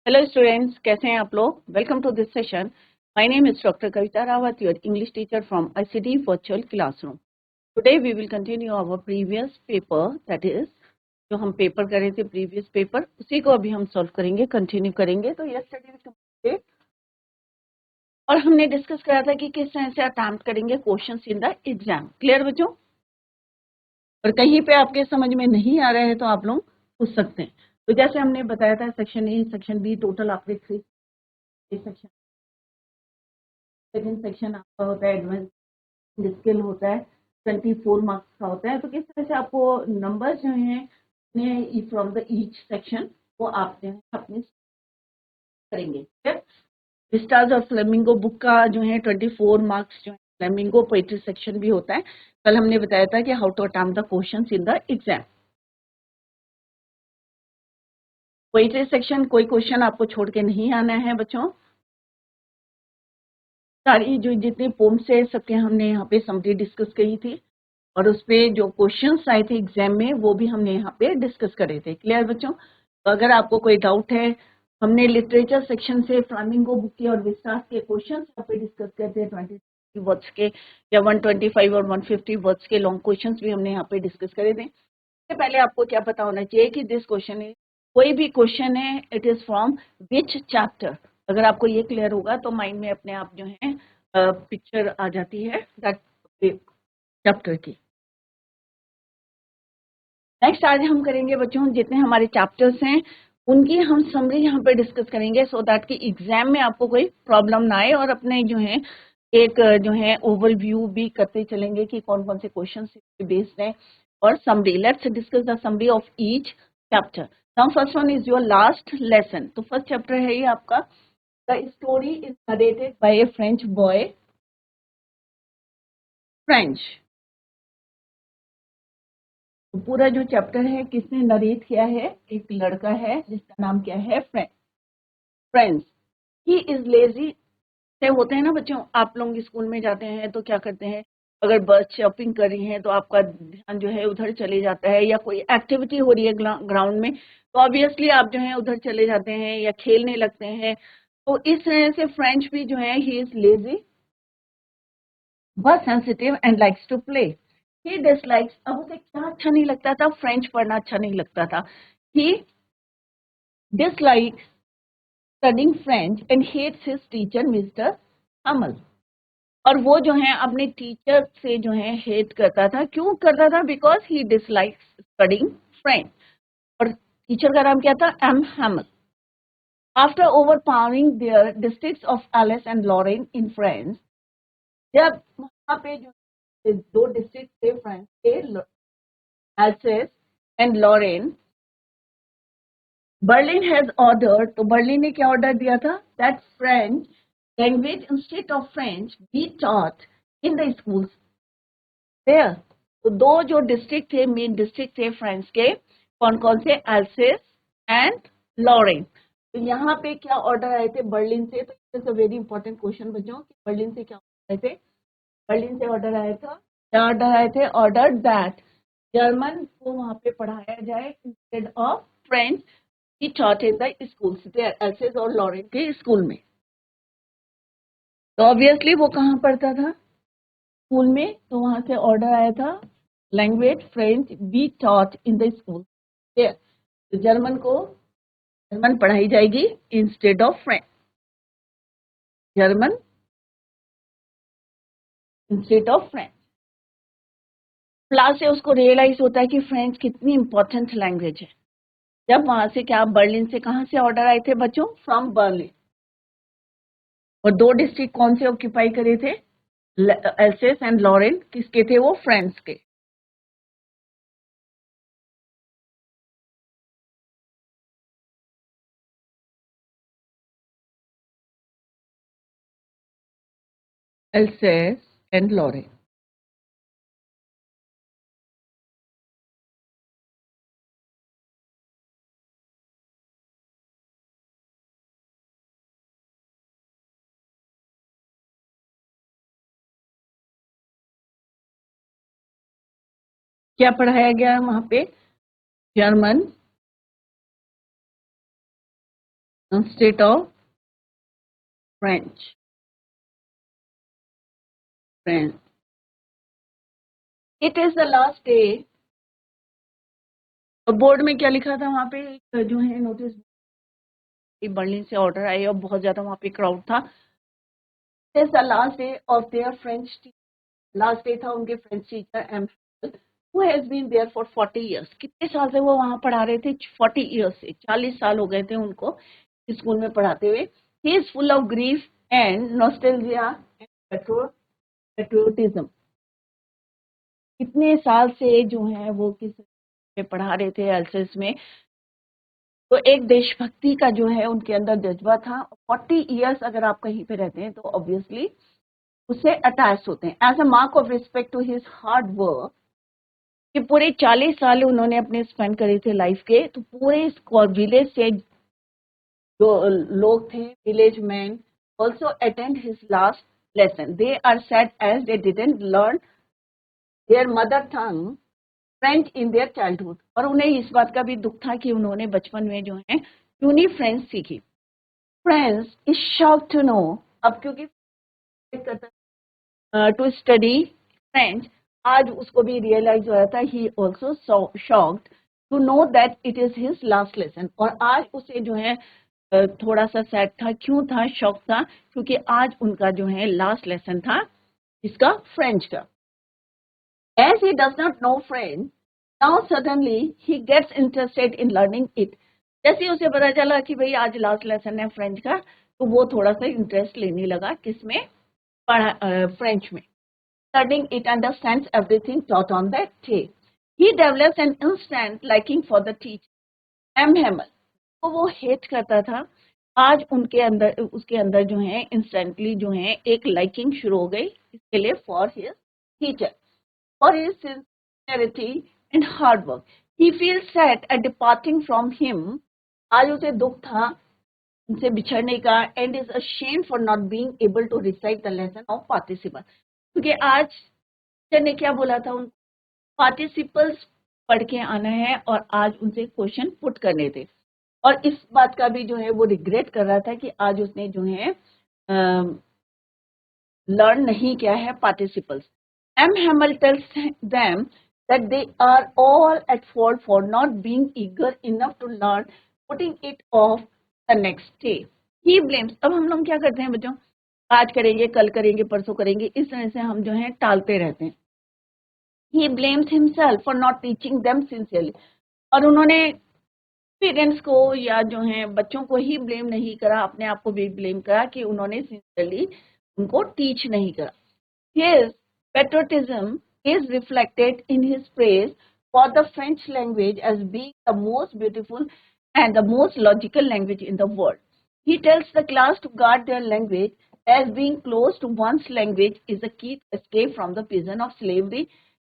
Hello students, कैसे हैं आप लोग। Welcome to this session. My name is doctor Kavita Rawat, your English teacher from ICT virtual classroom. Today we will continue our previous paper, that is जो हम paper कर रहे थे प्रीवियस पेपर, उसी को अभी हम सॉल्व करेंगे, कंटिन्यू करेंगे। तो यस्टरडे वी कंप्लीटेड और हमने डिस्कस करा था कि किस तरह से अटेम्प्ट करेंगे questions in the exam. Clear बच्चों? और कहीं पे आपके समझ में नहीं आ रहा है तो आप लोग पूछ सकते हैं। तो जैसे हमने बताया था, section A, section B, total आपके 3 सेक्शन। सेकंड सेक्शन आपका होता है एडवांस स्किल, होता है 24 मार्क्स का होता है। तो किस तरह से आपको नंबर्स जो हैं फ्रॉम द ईच सेक्शन वो आप जो है अपने करेंगे। विस्टाज और फ्लेमिंगो बुक का जो है 24 मार्क्स जो है फ्लेमिंगो पोएट्री सेक्शन भी होता है। कल हमने बताया था कि how to attempt the questions in the exam. Poetry section कोई क्वेश्चन आपको छोड़ के नहीं आना है बच्चों। सारी जो जितने पोम्स है सबके हमने यहाँ पे समरी डिस्कस की थी और उस पे जो क्वेश्चंस आए थे एग्जाम में वो भी हमने यहाँ पे डिस्कस करे थे। क्लियर बच्चों? तो अगर आपको कोई डाउट है, हमने लिटरेचर सेक्शन से फ्लामिंगो बुक के और विस्तास के क्वेश्चंस यहाँ पे डिस्कस करते हैं 20 वर्ड्स के या 125 और 150 वर्ड्स के लॉन्ग क्वेश्चंस भी हमने यहाँ पे डिस्कस करे थे। इससे पहले आपको क्या पता होना चाहिए कि दिस क्वेश्चन है, कोई भी क्वेश्चन है, it is from which chapter. अगर आपको ये क्लियर होगा तो माइंड में अपने आप जो है पिक्चर आ जाती है दैट चैप्टर की। नेक्स्ट आज हम करेंगे बच्चों, जितने हमारे चैप्टर्स हैं उनकी हम समरी यहाँ पे डिस्कस करेंगे, सो दैट कि एग्जाम में आपको कोई प्रॉब्लम ना आए और अपने जो है एक जो है ओवरव्यू भी करते चलेंगे कि कौन कौन से क्वेश्चन बेस्ड हैं और summary. Let's discuss the summary of each chapter. Now first one is your last lesson. तो फर्स्ट चैप्टर है ये आपका, the story is narrated by A French boy. French पूरा जो चैप्टर है किसने नरेट किया है? एक लड़का है जिसका नाम क्या है? फ्रेंड्स। He is lazy. से होते हैं ना बच्चों, आप लोग स्कूल में जाते हैं तो क्या करते हैं, अगर बस शॉपिंग कर रही है तो आपका ध्यान जो है उधर चले जाता है, या कोई एक्टिविटी हो रही है ग्राउंड में तो ऑब्वियसली आप जो है उधर चले जाते हैं या खेलने लगते हैं। तो इस तरह से फ्रेंच भी जो है, he is lazy but sensitive and likes to play. He dislikes, अब उसे क्या अच्छा नहीं लगता था? फ्रेंच पढ़ना अच्छा नहीं लगता था। He dislikes studying French and hates his teacher mister Hamel. और वो जो है अपने टीचर से जो है हेट करता था। क्यों करता था? Because he dislikes studying French. और टीचर का नाम क्या था? M Hamel. After overpowering their districts of Alsace and Lorraine in France, जब वहां पे जो दो डिस्ट्रिक्ट थे फ्रांस के, Alsace and Lorraine, Berlin has ordered, तो बर्लिन ने क्या ऑर्डर दिया था? That French language instead of French be taught in the schools there. तो दो जो डिस्ट्रिक्ट थे, मेन डिस्ट्रिक्ट थे फ्रांस के, कौन कौन से? Alsace and Lorraine. तो यहाँ पे क्या ऑर्डर आए थे बर्लिन से? तो it's a very important question बच्चों कि बर्लिन से क्या आए थे। बर्लिन से ऑर्डर आया था, क्या ऑर्डर आए थे? ऑर्डर दैट जर्मन को वहां पे पढ़ाया जाए instead of French he taught in the schools there, Alsace और लॉरेन के स्कूल में। तो ऑब्वियसली वो कहाँ पढ़ता था? स्कूल में। तो वहां से ऑर्डर आया था language French be taught in the school. तो जर्मन पढ़ाई जाएगी instead of French. German instead of French. Class से उसको रियलाइज होता है कि फ्रेंच कितनी इंपॉर्टेंट लैंग्वेज है। जब वहां से क्या, बर्लिन से कहां से ऑर्डर आए थे बच्चों? From Berlin. और दो डिस्ट्रिक्ट कौन से ऑक्यूपाई करे थे? Alsace and Lorraine. किसके थे वो? फ्रांस के। Alsace and Lorraine. क्या पढ़ाया गया वहां पे? German instead of French. French. It is the last day. Board में क्या लिखा था वहाँ पे, जो है नोटिस बर्लिन से ऑर्डर आई और बहुत ज्यादा वहाँ पे क्राउड था. It is the last day of their French teacher. Last day था उनके French teacher M, who has been there for 40 years. कितने साल से वो वहाँ पढ़ा रहे थे? 40 years से, 40 साल हो गए थे उनको स्कूल में पढ़ाते हुए. He is full of grief and nostalgia and patriotism. कितने साल से जो है वो किस में पढ़ा रहे थे एल्सेस में, तो एक देशभक्ति का जो है उनके अंदर जज्बा था. 40 इयर्स अगर आप कहीं पे रहते हैं तो ऑब्वियसली उससे अटैच होते हैं. As a mark of respect to his hard work, कि पूरे 40 साल उन्होंने अपने स्पेंड करे थे लाइफ के, तो पूरे विलेज से जो लोग थे, village man also attend his last lesson. They are sad as they didn't learn their mother tongue French in their childhood. और उन्हें इस बात का भी दुख था कि उन्होंने बचपन में जो है क्यों नहीं फ्रेंच सीखी. French is shocked to know, अब क्योंकि टू स्टडी फ्रेंच, आज उसको भी रियलाइज हो रहा था. He also shocked to know that it is his last lesson. और आज उसे जो है थोड़ा सा सैड था. क्यों था शॉक था? क्योंकि आज उनका जो है लास्ट लेसन था इसका फ्रेंच का. As he does not know French, now suddenly he gets interested in learning it. जैसे उसे पता चला कि भाई आज लास्ट लेसन है फ्रेंच का, तो वो थोड़ा सा इंटरेस्ट लेने लगा किसमें, फ्रेंच में. Learning it, understands everything taught on that day. He develops an instant liking for the teacher. M. Hamel, तो वो हेट करता था, आज उनके अंदर उसके अंदर जो है इंस्टेंटली जो है एक लाइकिंग शुरू हो गई इसके लिए, for his teacher, for his sincerity and hard work. He feels sad at departing from him. आज उसे दुख था उनसे बिछड़ने का, and is ashamed for not being able to recite the lesson of participle. क्योंकि आज टीचर ने क्या बोला था, उन पार्टिसिपल्स पढ़ के आना है और आज उनसे क्वेश्चन पुट करने थे. और इस बात का भी जो है वो रिग्रेट कर रहा था कि आज उसने जो है लर्न नहीं किया है participles. M. Hamel tells them that they are all at fault for not being eager enough to learn, putting it off the next day. He blames. अब हम लोग क्या करते हैं बच्चों, आज करेंगे, कल करेंगे, परसों करेंगे, इस तरह से हम जो है टालते रहते हैं. He blames himself for not teaching them sincerely. और उन्होंने पेरेंट्स को या जो है बच्चों को ही ब्लेम नहीं करा, अपने आप को भी ब्लेम करा कि उन्होंने सिंसियरली उनको टीच नहीं करा. His patriotism is reflected in his praise for the French language as being the most beautiful and the most logical language in the world. He tells the class to guard their language as being close to one's language is a key to escape from the prison of slavery.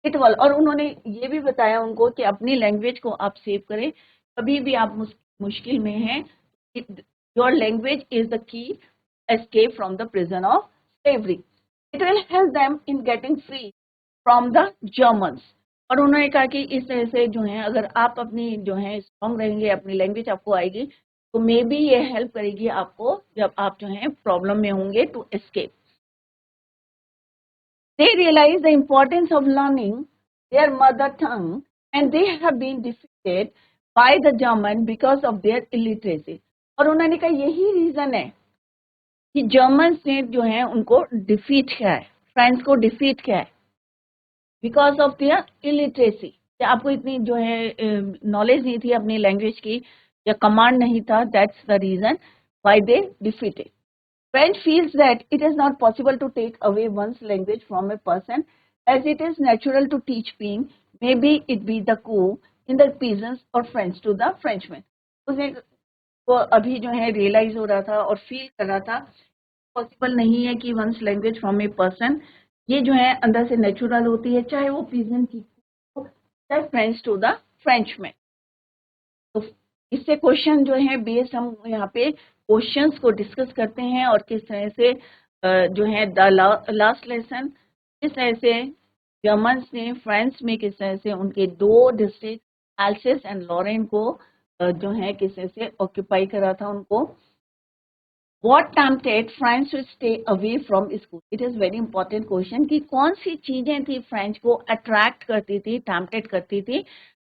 It will. और उन्होंने ये भी बताया उनको कि अपनी language को आप सेव करें, कभी भी आप मुश्किल में हैं, your language is the key escape from the prison of slavery. It will help them in getting free from the Germans. और उन्होंने कहा कि इस तरह से जो है अगर आप अपनी जो है स्ट्रॉन्ग रहेंगे, अपनी लैंग्वेज आपको आएगी, तो मे बी ये हेल्प करेगी आपको जब आप जो है प्रॉब्लम में होंगे to escape. They realize the importance of learning their mother tongue and they have been defeated by the German because of their illiteracy. और उन्होंने कहा यही रीजन है कि जर्मन्स ने जो है उनको डिफीट किया है, फ्रेंच को डिफीट किया है, बिकॉज ऑफ देयर इलिटरेसी. आपको इतनी जो है नॉलेज नहीं थी अपनी लैंग्वेज की या कमांड नहीं था, that's the reason why they defeated. French feels that it is not possible to take away one's language from a person as it is natural to teach being. Maybe it be the coup in the peasants or French to the Frenchman. उसे वो अभी जो है realise हो रहा था और feel कर रहा था पॉसिबल नहीं है कि once language from a person, ये जो है अंदर से नेचुरल होती है, चाहे वो पीजन की हो, चाहे फ्रेंच टू द फ्रेंचमैन. तो इससे क्वेश्चन जो है बेस्ड हम यहाँ पे क्वेश्चंस को डिस्कस करते हैं और किस तरह से जो है द लास्ट लेसन किस तरह से जर्मन्स ने फ्रांस में किस तरह से उनके दो डिस्ट्रिक्ट एल्सेस एंड लॉरेन को जो है किसी से ऑक्यूपाई करा था उनको. What tempted French to stay away from school? It is very important question कि कौन सी चीजें थी फ्रेंच को अट्रैक्ट करती थी, टेम्पटेड करती थी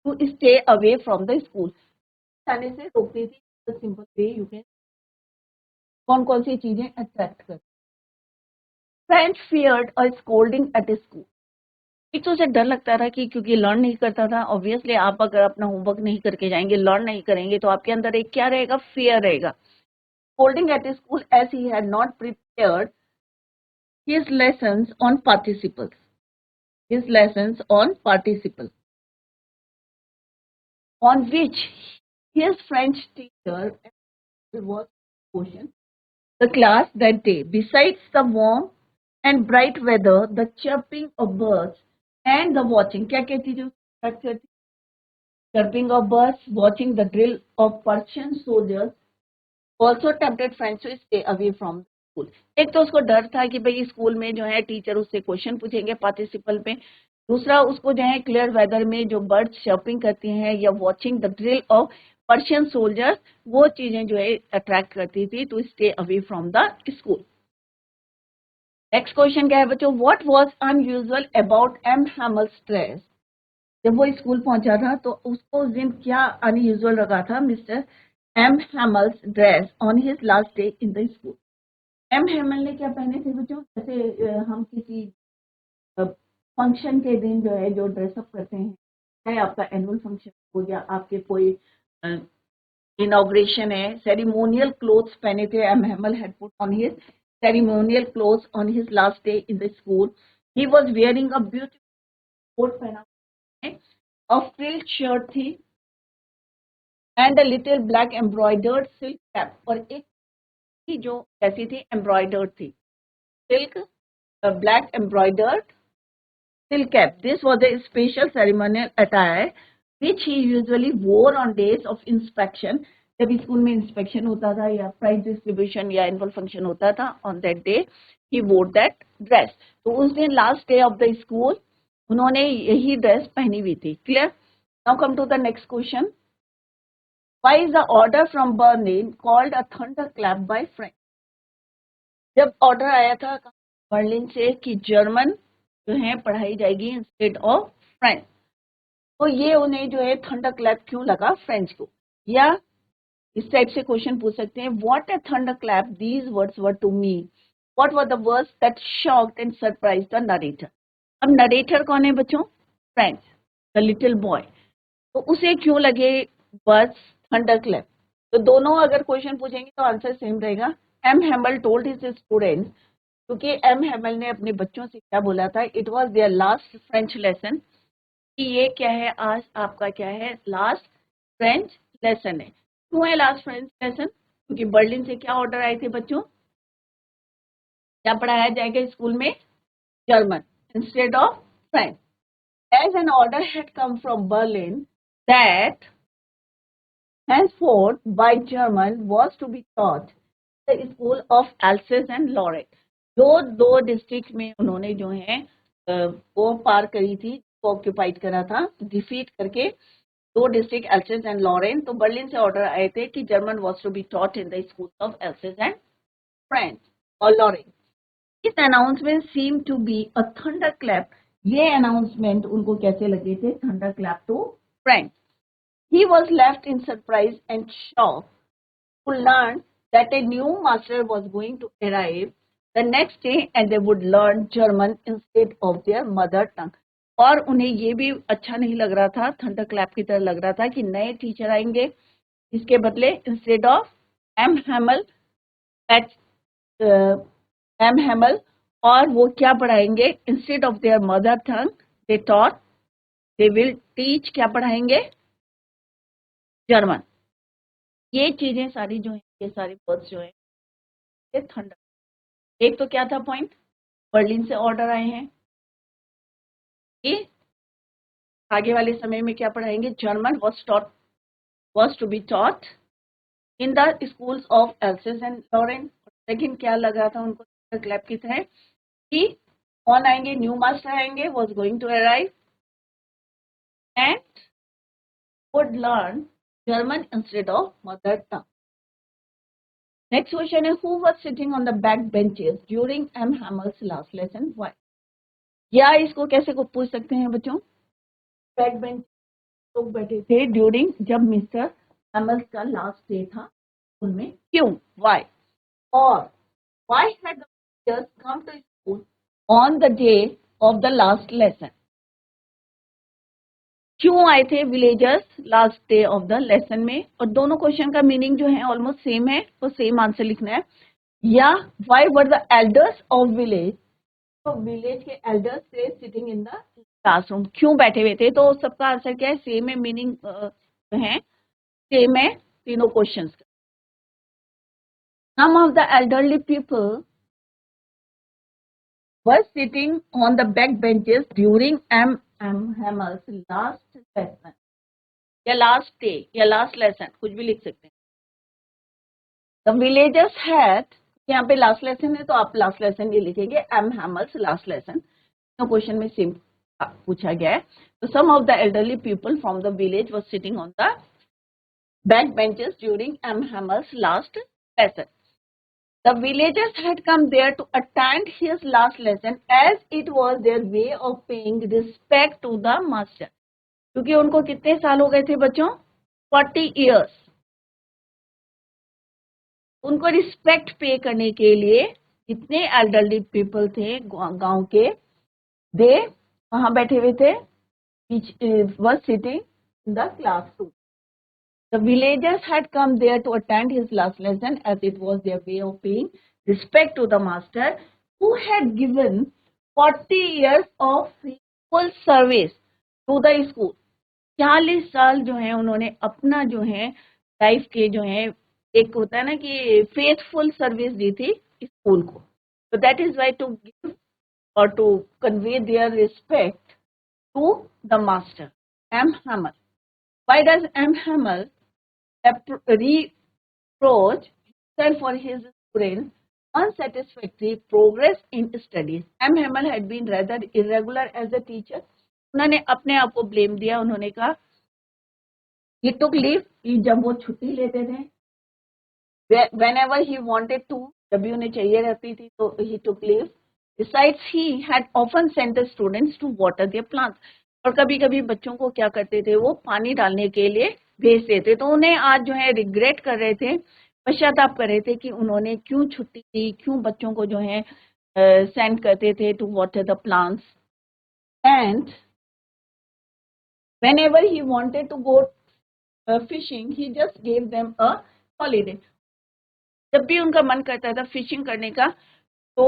to stay away from the school, जाने से रोकती थी. सिंपल वे यू कैन, कौन कौन सी चीजें अट्रैक्ट करती. French feared a scolding at school. एक तो उसे डर लगता था कि क्योंकि लर्न नहीं करता था. ऑब्वियसली आप अगर अपना होमवर्क नहीं करके जाएंगे, लर्न नहीं करेंगे, तो आपके अंदर एक क्या रहेगा, फियर रहेगा. Scolding at school as he had not prepared his lessons on participles. His lessons on participles, on which his French teacher was question the class that day. Besides the warm and bright weather, the chirping of birds and the watching. क्या कहती थी? Chirping of birds, watching the drill of Persian soldiers also tempted French to stay away from school. एक तो उसको डर था कि भाई स्कूल में जो है टीचर उससे क्वेश्चन पूछेंगे पार्टिसिपल पे. दूसरा उसको जो है क्लियर वेदर में जो बर्ड शॉपिंग करती हैं या watching the drill of Prussian soldiers, वो चीजें जो है अट्रैक्ट करती थी to stay away from the school. Next question क्या है बच्चों? What was unusual about M Hamel's dress. जब वो स्कूल पहुंचा था तो उसको उस दिन क्या अनयूजुअल लगा था mister M Hamel's dress on his last day in the school. M Hamel ने क्या पहने थे बच्चों? जैसे हम किसी फंक्शन के दिन जो है जो ड्रेसअप करते हैं, चाहे आपका एनुअल फंक्शन हो या आपके कोई इनॉग्रेशन है, सेरेमोनियल क्लोथ्स पहने थे. M Hamel had put on his ceremonial clothes on his last day in the school. He was wearing a beautiful coat पहना है, ऑफ फ्रिल्ड शर्ट थी, and a little black embroidered silk cap. और एक जो कैसी थी, embroidered थी, silk black embroidered silk cap. This was a special ceremonial attire which he usually wore on days of inspection. जब स्कूल में inspection होता था या प्राइज डिस्ट्रीब्यूशन या एनुअल फंक्शन होता था, ऑन दैट डे ही वोर दैट ड्रेस. तो उस दिन last day of the school उन्होंने यही ड्रेस पहनी हुई थी. Clear? Now come to the next question. Why is the order from Berlin called a thunderclap by French? जब ऑर्डर आया था बर्लिन से कि जर्मन जो है पढ़ाई जाएगी इंस्टेड ऑफ फ्रेंच, तो ये उन्हें जो है थंडर क्लैप क्यों लगा फ्रेंच को? या इस टाइप से क्वेश्चन पूछ सकते हैं, what a thunderclap these words were to me, what were the words that shocked and surprise the narrator. अब नरेटर कौन है बच्चों? French, the little boy. तो उसे क्यों लगे वर्ड्स थंडर क्लैप? तो दोनों अगर क्वेश्चन पूछेंगे तो आंसर सेम रहेगा. M Hamel told his students, क्योंकि एम हेमल ने अपने बच्चों से क्या बोला था, it was their last French lesson, कि ये क्या है, आज आपका क्या है, लास्ट फ्रेंच लेसन है. क्यों है लास्ट फ्रेंच लेसन? क्योंकि बर्लिन से क्या ऑर्डर आए थे बच्चों, क्या पढ़ाया जाएगा स्कूल में, German instead of French. As an order had come from Berlin that henceforth by German was to be taught the school of Alsace and Lorraine. जो दो डिस्ट्रिक्ट में उन्होंने जो है वो पार करी थी, ऑक्यूपाइड करा था, डिफीट करके दो डिस्ट्रिक्ट एल्सेस एंड लॉरेन. तो बर्लिन से ऑर्डर आए थे कि German was to be taught in the school of Alsace and French और लॉरेन. इस announcement seem to be a thunderclap. ये अनाउंसमेंट उनको कैसे लगे थे? Thunderclap to French. He was left in surprise and shock to learn that a new master was going to arrive the next day and they would learn German instead of their mother tongue. और उन्हें ये भी अच्छा नहीं लग रहा था, thunder clap की तरह लग रहा था कि नए टीचर आएंगे, इसके बदले instead of M Hamel M Hamel, और वो क्या पढ़ाएंगे, instead of their mother tongue they taught, they will teach, क्या पढ़ाएंगे, जर्मन. ये चीजें सारी जो है, ये सारी वर्ड्स जो है ये थंडर. एक तो क्या था पॉइंट, बर्लिन से ऑर्डर आए हैं कि आगे वाले समय में क्या पढ़ाएंगे, German was to be taught in the schools of Alsace and Lorraine. लेकिन क्या लगा था उनको क्लैप की तरह कि कौन आएंगे, न्यू मास्टर आएंगे, was going to arrive and would learn German instead of mother tongue. Next question is, who was sitting on the back benches during M. Hammer's last lesson? Why? या इसको कैसे को पूछ सकते हैं बच्चों? बैक बेंच लोग बैठे थे ड्यूरिंग जब मिस्टर हैमर्स का लास्ट डे था उनमें, क्यों? Why? और why had the teachers come to school on the day of the last lesson? क्यों आए थे villagers last day of the lesson में? और दोनों क्वेश्चन का मीनिंग जो है ऑलमोस्ट सेम है, तो सेम आंसर लिखना है. या why were the elders of village, तो विलेज के एल्डर्स थे सिटिंग इन द क्लासरूम, क्यों बैठे हुए थे? तो सबका आंसर क्या है? सेम है, मीनिंग जो है सेम है तीनों क्वेश्चंस का. Some of the elderly people were sitting on the back benches during M. Hammer's last lesson. या लास्ट डे या लास्ट लेसन, कुछ भी लिख सकते हैं. The villagers had, यहाँ पे लास्ट लेसन है तो आप लास्ट लेसन ये लिखेंगे, M. Hammer's last lesson. तो क्वेश्चन में सेम पूछा गया है. तो some of the elderly people from the village were sitting on the back benches during M. Hammer's last lesson. The villagers had come there to attend his last lesson as it was their way of paying respect to the master. क्योंकि उनको कितने साल हो गए थे बच्चों? 40 years. उनको respect पे करने के लिए जितने एल्डरली पीपल थे गांव के, दे वहां बैठे हुए थे, was sitting in the classroom. The villagers had come there to attend his last lesson as it was their way of paying respect to the master who had given 40 years of full service to the school. 40 साल जो है उन्होंने अपना जो है life के जो है, एक होता है ना कि फेथफुल सर्विस दी थी स्कूल को. तो that is why to give और to convey their respect to the master M. Hammer. Why does M. Hammer reproach himself for his students' unsatisfactory progress in studies? M. Hammer had been rather irregular as a teacher. उन्होंने अपने आप को blame दिया. उन्होंने कहा he took leave, जब वो छुट्टी लेते थे, whenever he wanted to, जब भी उन्हें चाहिए रहती थी तो he took leave. Besides, he had often sent the students to water their plants. और कभी कभी बच्चों को क्या करते थे, वो पानी डालने के लिए भेज देते. तो उन्हें आज जो है रिग्रेट कर रहे थे, पश्चाताप कर रहे थे कि उन्होंने क्यों छुट्टी दी, क्यों बच्चों को जो है सेंड करते थे to water the plants. And whenever he wanted to go fishing, he just gave them a holiday. जब भी उनका मन करता था फिशिंग करने का तो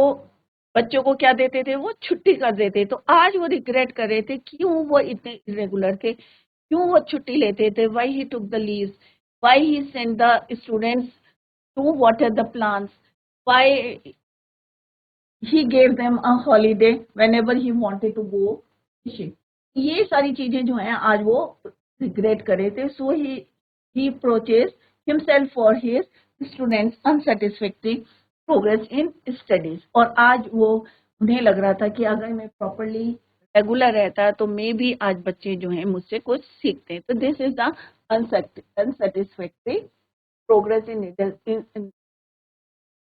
बच्चों को क्या देते थे, वो छुट्टी कर देते. तो आज वो रिग्रेट कर रहे थे क्यों वो इतने इरेगुलर थे, क्यों वो छुट्टी लेते थे. Why he took the leaves, why he sent the students to water the plants, why he gave them a holiday whenever he wanted to go fishing. ये सारी चीजें जो हैं आज वो रिग्रेट कर रहे थे. So he reproaches himself for his students unsatisfactory progress in studies. और आज वो उन्हें लग रहा था कि अगर मैं प्रॉपरली रेगुलर रहता तो मे भी आज बच्चे जो हैं मुझसे कुछ सीखते. तो this is the unsatisfactory progress in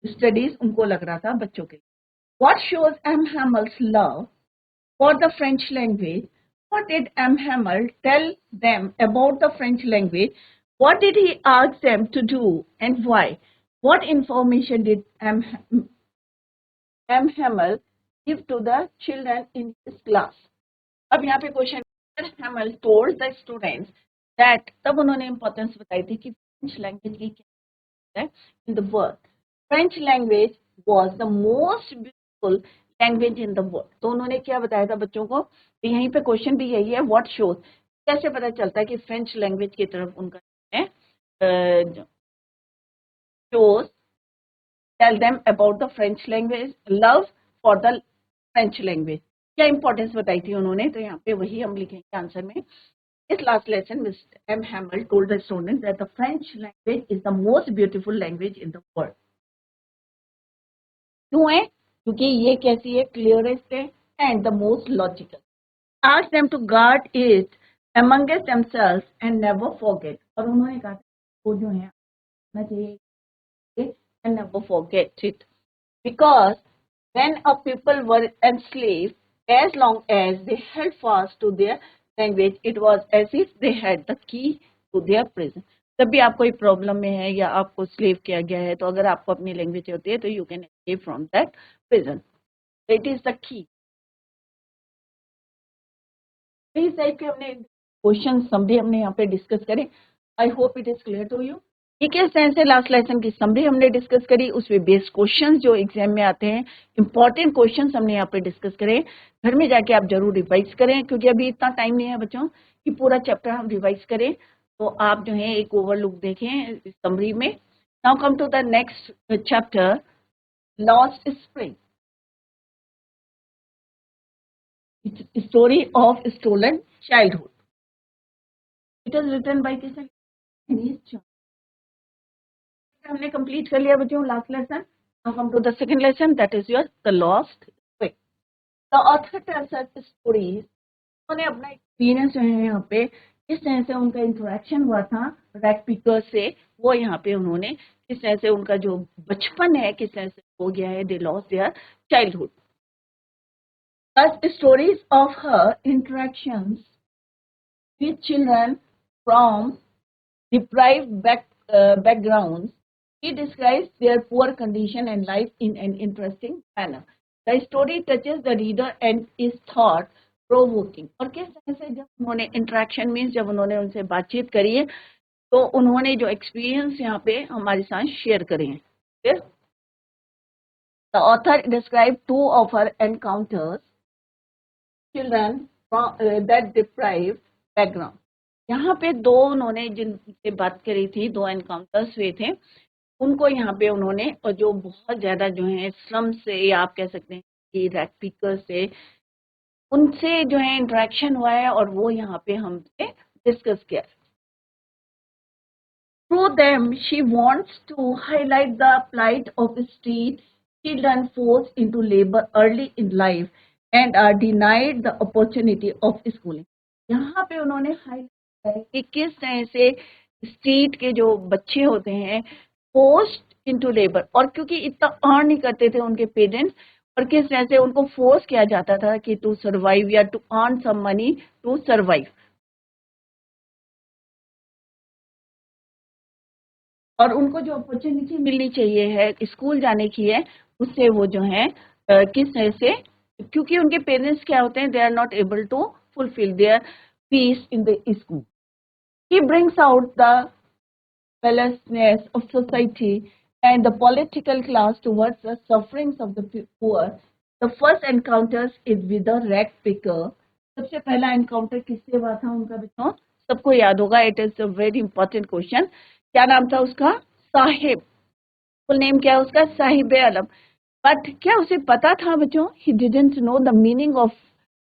studies उनको लग रहा था बच्चों के लिए. What shows M. Hammer's love for the French language? What did M. Hammer tell them about the French language? What did he ask them to do and why? What information did M. Hammer give to the children in his class? अब यहाँ पे question, Hammer told the students that, तब उन्होंने importance बताई थी कि French language की क्या है in the world. French language was the most beautiful language in the world. तो उन्होंने क्या बताया था बच्चों को. तो यहीं पे क्वेश्चन भी यही है, व्हाट शोज, कैसे पता चलता है कि फ्रेंच लैंग्वेज की तरफ उनका है. Shows tell them about the French language, love for the French language. क्या इंपॉर्टेंस बताई थी उन्होंने, तो यहाँ पे वही हम लिखेंगे आंसर में. This last lesson, Mr. M. Hammer told the students that the French language is the most beautiful language in the world. क्यों है? क्योंकि ये कैसी है, clearest है and the most logical. Ask them to guard it amongst themselves and never forget. और उन्होंने कहा वो जो है आना चाहिए and never forget it, because when a people were enslaved, as long as they held fast to their language, it was as if they had the key to their prison. जब भी आप कोई प्रॉब्लम में है या आपको slave किया गया है, तो अगर आपको अपनी लैंग्वेज होती है तो you can escape from that prison. It is the key. इस टाइप के हमने क्वेश्चन समरी हमने यहाँ पे डिस्कस करें. I hope it is clear to you. ठीक है, सेंस से लास्ट लेसन की समरी हमने डिस्कस करी. उसमें बेस्ड क्वेश्चन जो एग्जाम में आते हैं, इंपॉर्टेंट क्वेश्चन हमने यहाँ पे डिस्कस करें. घर में जाके आप जरूर रिवाइज करें, क्योंकि अभी इतना टाइम नहीं है बच्चों कि पूरा चैप्टर हम रिवाइज करें. तो आप जो है एक ओवरलुक देखें समरी में. Now come to the next chapter, Lost Spring, story of stolen childhood. It is written by Kishan. हमने कंप्लीट कर लिया बच्चों last lesson. Now come to the second lesson, that is your the Lost Spring. The author tells us stories. उन्होंने अपना experience जो है यहाँ पे किस तरह से उनका इंटरेक्शन हुआ था रैग पिकर से, वो यहाँ पे उन्होंने किस तरह से उनका जो बचपन है किस तरह से हो गया है. They lost their childhood. Stories of her interactions with children from deprived backgrounds. He describes their poor condition and life in an interesting manner. The story touches the reader and is thought provoking. और किस तरह से जब उन्होंने interaction means जब उन्होंने उनसे बातचीत करी है तो उन्होंने जो एक्सपीरियंस यहाँ पे हमारे साथ शेयर करे हैं. फिर the author described two of her encounters, children from that deprived background. यहाँ पे दो उन्होंने जिनसे बात करी थी, दो एनकाउंटर्स हुए थे उनको यहाँ पे उन्होंने, और जो बहुत ज्यादा जो है स्लम से या आप कह सकते हैं कि रैग पिकर से, उनसे जो है इंटरेक्शन हुआ है और वो यहाँ पे हमसे डिस्कस किया. Through them, she wants to highlight the plight of street children forced into labor early in life and are denied the opportunity of schooling. यहाँ पे उन्होंने हाईलाइट कि किस तरह से स्ट्रीट के जो बच्चे होते हैं फोर्स्ड इनटू लेबर, और क्योंकि इतना अर्न नहीं करते थे उनके पेरेंट्स, और किस तरह से उनको फोर्स किया जाता था कि टू सर्वाइव या to earn some money to survive. और उनको जो अपॉर्चुनिटी मिलनी चाहिए है स्कूल जाने की है, उससे वो जो है किस तरह से, क्योंकि उनके पेरेंट्स क्या होते हैं, they are not able to fulfil their fees in the school. He brings out the helplessness of society and the political class towards the sufferings of the poor. The first encounters is with the rag picker. सबसे पहला encounter किससे हुआ था उनका बच्चों, सबको याद होगा. It is a very important question. क्या नाम था उसका? साहिब. फुल नेम क्या है उसका? साहिब आलम. बट क्या उसे पता था बच्चों? He didn't know the meaning of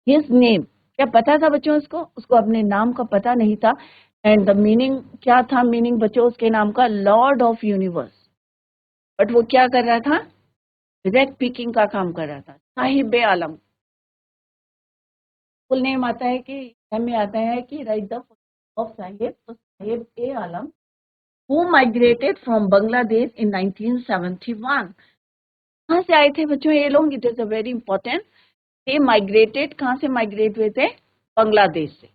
his name. क्या पता था बच्चों उसको अपने नाम का पता नहीं था. एंड द मीनिंग क्या था? मीनिंग बच्चों उसके नाम का लॉर्ड ऑफ यूनिवर्स. बट वो क्या कर रहा था? रैग पिकिंग का काम कर रहा था. साहिब आलम. फुल नेम आता है कि में आता है कि राइट द ऑफ साहिब. तो साहिब ए आलम who migrated from Bangladesh in 1971. कहाँ से आए थे बच्चों ये लोग? It is a very important. They migrated. कहाँ से माइग्रेट हुए थे? बांग्लादेश से.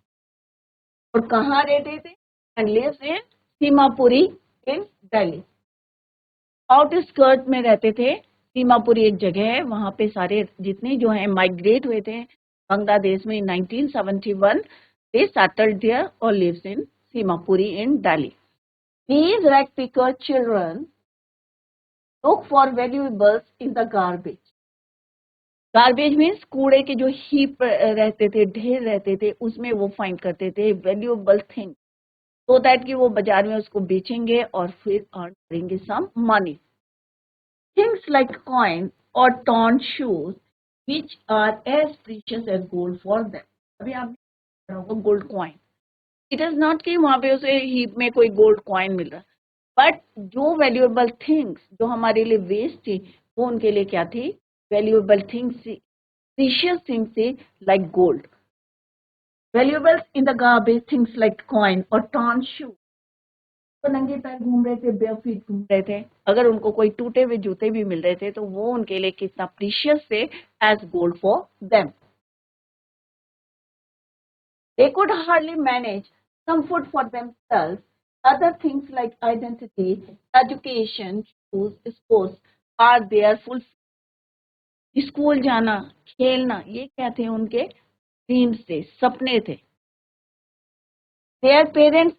और कहाँ रहते थे? And lives in Seemapuri in Delhi. Outskirt में रहते थे. सीमापुरी एक जगह है, वहां पे सारे जितने जो हैं माइग्रेट हुए थे बांग्लादेश में 1971. दे सेटल्ड देयर और lives in Seemapuri in Delhi. These rag picker children look for valuables in the garbage. Garbage means कूड़े के जो heap रहते थे, ढेर रहते थे, उसमें वो फाइंड करते थे valuable thing, so that कि वो बाजार में उसको बेचेंगे और फिर earn करेंगे some money. Things like coin or torn shoes, which are as precious as gold for them. अभी आप gold coin. It is not कि वहां पे उसे हीप में कोई गोल्ड कॉइन मिल रहा, बट जो वैल्यूएबल थिंग्स जो हमारे लिए वेस्ट थी वो उनके लिए क्या थी? वैल्यूएबल थिंग्स, प्रीशियस थिंग्स थी, like gold. Valuables in the garbage, things like coin और टॉर्न शू. तो नंगे पैर घूम रहे थे, बेयर फीट घूम रहे थे। अगर उनको कोई टूटे हुए जूते भी मिल रहे थे तो वो उनके लिए कितना प्रीशियस थे, as gold for them. They could hardly manage some food for themselves. Other things like identity, education, shoes, sports are their full। School जाना, खेलना, ये क्या थे उनके ड्रीम्स थे, सपने थे। Their parents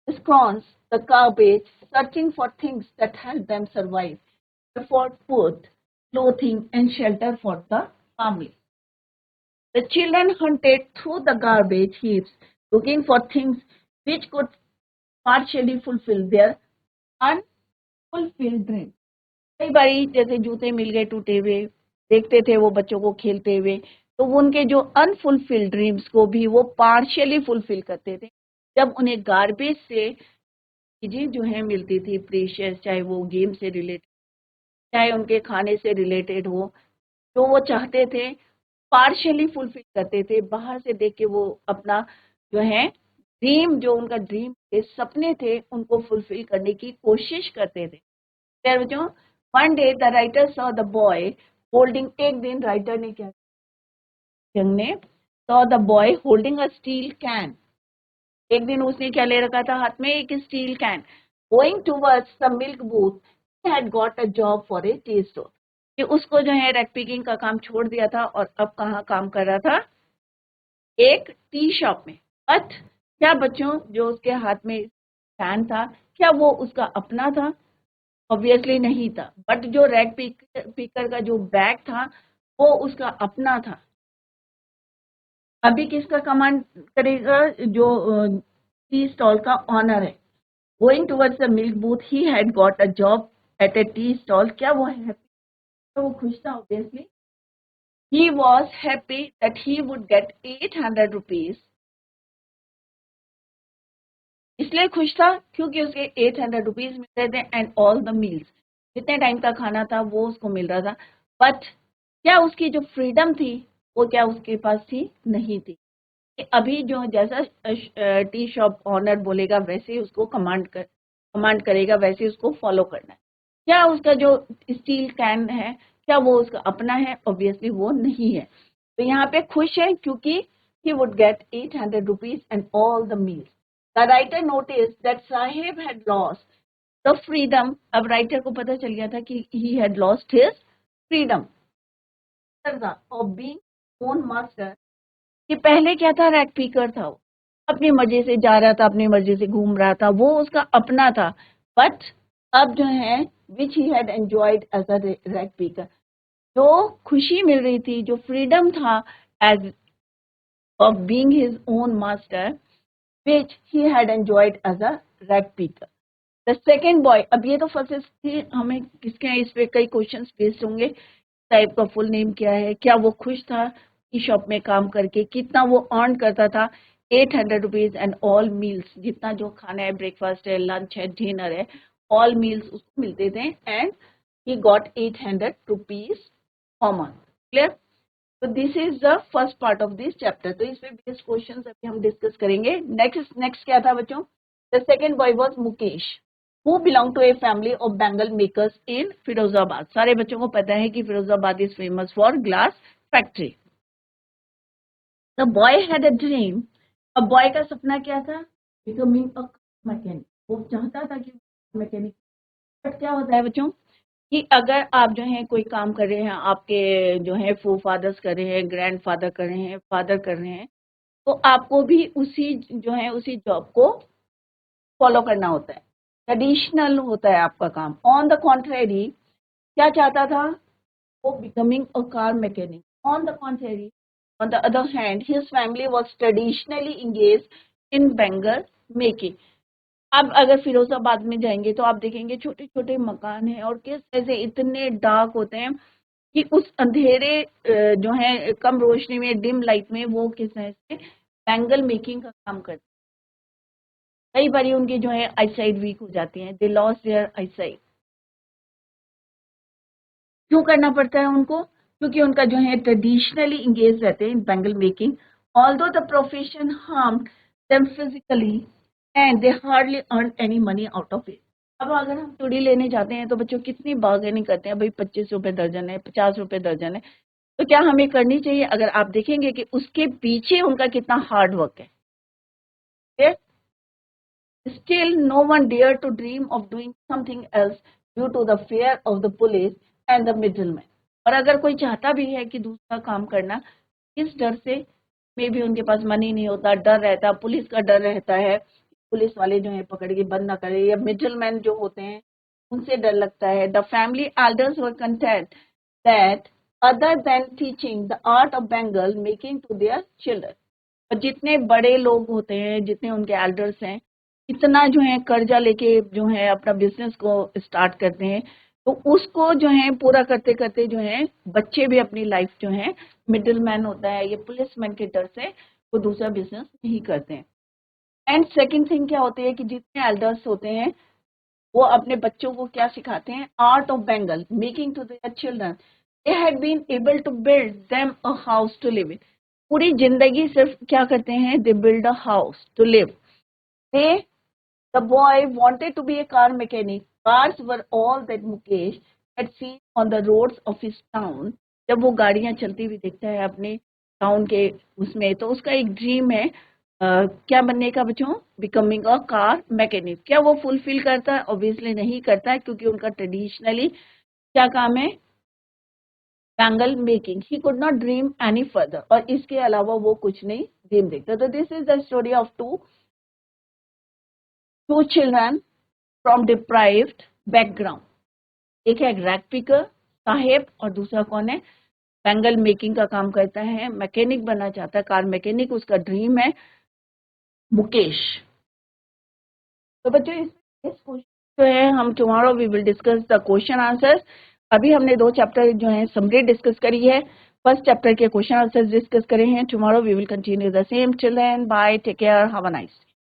scrounge the garbage, searching for things that help them survive, afford food, clothing, and shelter for the family. The children hunted through the garbage heaps, looking for things which could partially fulfill their unfulfilled dreams. कई बारी जैसे जूते मिल गए टूटे हुए, देखते थे वो बच्चों को खेलते हुए, तो वो उनके जो अनफुलफिल्ड ड्रीम्स को भी वो पार्शियली फुलफिल करते थे। जब उन्हें गार्बेज से चीजें जो है मिलती थी प्रीशियस, चाहे वो गेम से रिलेटेड, चाहे उनके खाने से रिलेटेड हो, जो वो चाहते थे पार्शियली फुलफिल करते थे। बाहर से देख के वो अपना जो है ड्रीम, जो उनका ड्रीम थे, सपने थे, उनको फुलफिल करने की कोशिश करते थे। जो one day the writer saw the boy holding, एक दिन राइटर ने क्या, ने saw the boy holding a steel can, एक दिन उसने क्या ले रखा था हाथ में, एक steel can. Going towards the milk booth, he had got a job for A T store, कि उसको जो है रेड पिकिंग का काम छोड़ दिया था और अब कहाँ काम कर रहा था, एक टी शॉप में। बट क्या बच्चों, जो उसके हाथ में कैन था, क्या वो उसका अपना था? ऑब्वियसली नहीं था। बट जो रेड पिकर का जो बैग था वो उसका अपना था। अभी किसका कमांड करेगा? जो टी स्टॉल का ऑनर है। Going towards the milk booth, he had got a job eight A tea stall. क्या वो हैप्पी? तो वो खुश था obviously. He was happy that he would get 800 rupees. इसलिए खुश था क्योंकि उसके 800 रुपीज मिल रहे थे एंड ऑल द मील्स, जितने टाइम का खाना था वो उसको मिल रहा था। बट क्या उसकी जो फ्रीडम थी वो क्या उसके पास थी? नहीं थी। अभी जो जैसा टी शॉप ऑनर बोलेगा वैसे ही उसको कमांड करेगा, वैसे ही उसको फॉलो करना है। क्या उसका जो स्टील कैन है क्या वो उसका अपना है? ऑब्वियसली वो नहीं है। तो यहाँ पे खुश है क्योंकि he would get 800 rupees and all the meals. The writer noticed that Sahib had lost the freedom. अब राइटर को पता चल गया था कि he had lost his freedom of being own master, कि पहले क्या था, रैट पीकर था, वो अपनी मर्जी से जा रहा था, अपनी मर्जी से घूम रहा था, वो उसका अपना था। बट अब जो है which he had enjoyed as a rag picker, जो खुशी मिल रही थी, जो फ्रीडम था as of being his own master, which he had enjoyed as a rag picker. The second boy, अब ये तो फर्स्ट थी, हमें किसके हैं इस पे कई क्वेश्चन बेस्ड होंगे। टाइप का फुल नेम क्या है? क्या वो खुश था टी शॉप में काम करके? कितना वो अर्न करता था? 800 रुपीज एंड ऑल मील्स, जितना जो खाना है, ब्रेकफास्ट है, लंच है, डिनर है, ऑल मील्स उसको मिलते थे and he got 800 rupees per month. Clear? तो this is the first part of this chapter. तो इस पे बेस्ड क्वेश्चंस अभी हम डिस्कस करेंगे। नेक्स्ट क्या था बच्चों? The second boy was Mukesh, who belong to a family of bangle makers in Firozabad. सारे बच्चों को पता है कि Firozabad is famous for glass factory. The boy had a dream. अब बॉय का सपना क्या था? Becoming a mechanic. वो चाहता था कि मैकेनिक। बट क्या होता है बच्चों कि अगर आप जो है कोई काम कर रहे हैं, आपके जो है फादर्स कर रहे हैं, ग्रैंड फादर कर रहे हैं, फादर कर रहे हैं, तो आपको भी उसी जो है उसी जॉब को फॉलो करना होता है, ट्रेडिशनल होता है आपका काम। ऑन द कॉन्ट्रेरी, क्या चाहता था वो? Becoming a car mechanic. On the contrary, on the other hand, his family was traditionally engage in bangle making. अब अगर फिरोजाबाद में जाएंगे तो आप देखेंगे छोटे छोटे मकान हैं और किस तरह से इतने डार्क होते हैं कि उस अंधेरे जो है कम रोशनी में, डिम लाइट में वो किस तरह से बैंगल मेकिंग का काम करते हैं। कई बार उनकी जो है आईसाइट वीक हो जाती है, दे लॉस देयर आईसाइट। क्यों करना पड़ता है उनको? क्योंकि उनका जो है ट्रेडिशनली इंगेज रहते हैं in bangle making. Although the profession harmed them physically and they hardly earn any money out of it. अब अगर हम चूड़ी लेने जाते हैं तो बच्चों कितनी बार्गेनिंग करते हैं, भाई 25 रुपए दर्जन है, 50 रुपए दर्जन है, तो क्या हमें करनी चाहिए? अगर आप देखेंगे कि उसके पीछे उनका कितना हार्ड वर्क है. Still, no one dared to dream of doing something else due to the fear of the police and the middleman. और अगर कोई चाहता भी है कि दूसरा काम करना, इस डर से, मे भी उनके पास मनी नहीं होता, डर रहता, पुलिस का डर रहता है, पुलिस वाले जो है पकड़ के बंद ना करे, या मिडलमैन जो होते हैं उनसे डर लगता है. The family elders were content that other than teaching the art of Bengal making to their children. और जितने बड़े लोग होते हैं, जितने उनके एल्डर्स हैं, इतना जो है कर्जा लेके जो है अपना बिजनेस को स्टार्ट करते हैं, तो उसको जो है पूरा करते करते जो है बच्चे भी अपनी लाइफ जो है, मिडिल मैन होता है, ये पुलिसमैन के डर से वो दूसरा बिजनेस नहीं करते हैं. एंड सेकेंड थिंग क्या होती है कि जितने एल्डर्स होते हैं वो अपने बच्चों को क्या सिखाते हैं? Art of bangle making to their children. They had been able to build them a house to live in. पूरी जिंदगी सिर्फ क्या करते हैं? They build a house to live. They The boy wanted to be a car mechanic. Cars were all that Mukesh had seen on the roads of his town. जब वो गाड़ियां चलती हुई देखता है अपने टाउन के उसमें, तो उसका एक ड्रीम है क्या बनने का बच्चों? Becoming a car mechanic. क्या वो फुलफिल करता है? ऑब्वियसली नहीं करता है, क्योंकि उनका ट्रेडिशनली क्या काम है? Bangle making. He could not dream any further. और इसके अलावा वो कुछ नहीं ड्रीम देखता. तो this is the story of two children from deprived background. एक है रैग पिकर साहेब और दूसरा कौन है? बैंगल मेकिंग का काम करता है, मैकेनिक बनना चाहता है, कार मैकेनिक उसका ड्रीम है, मुकेश. तो बच्चों इस क्वेश्चन जो है हम tomorrow we will discuss the question answers. अभी हमने 2 चैप्टर जो है समरी डिस्कस करी है. फर्स्ट चैप्टर के क्वेश्चन आंसर्स डिस्कस करे हैं. Tomorrow we will continue the same. Children bye, take care, have a nice